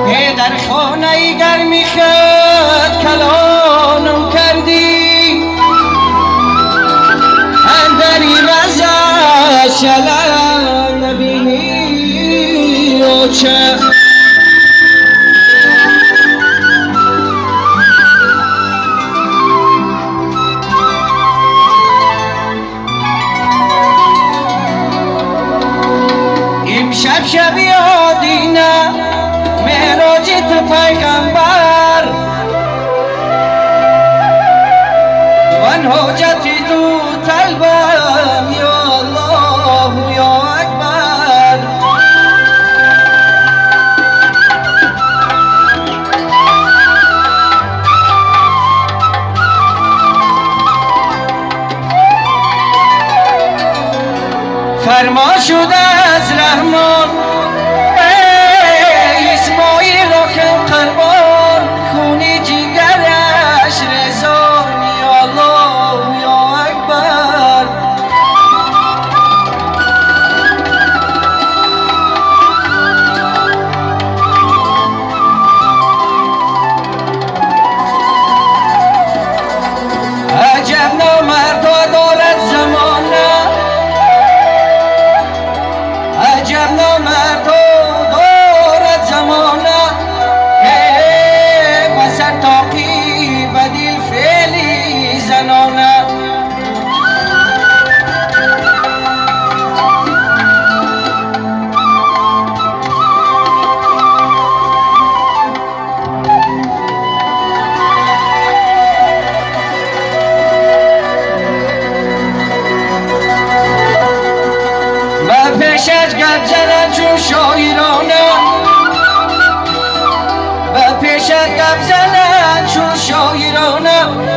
در خانه گرمی خد کلانم کردی اندری رزا شلم نبینی و چه امشب شب یادینه معراجت پیغمبر من حاجتی تو طلبم یا الله یا اکبر فرما شده از رحمان اسماعیل راکم قربان خونی جیگرش رزان یا الله یا اکبر عجب نامردا دارد زمانه عجب نامردا دارد زمانه بسر تاقی بدیل فعلی زنانه و پیشش گپ زنن چون شاعرانه و پیشت گپ زنن چون شاعرانه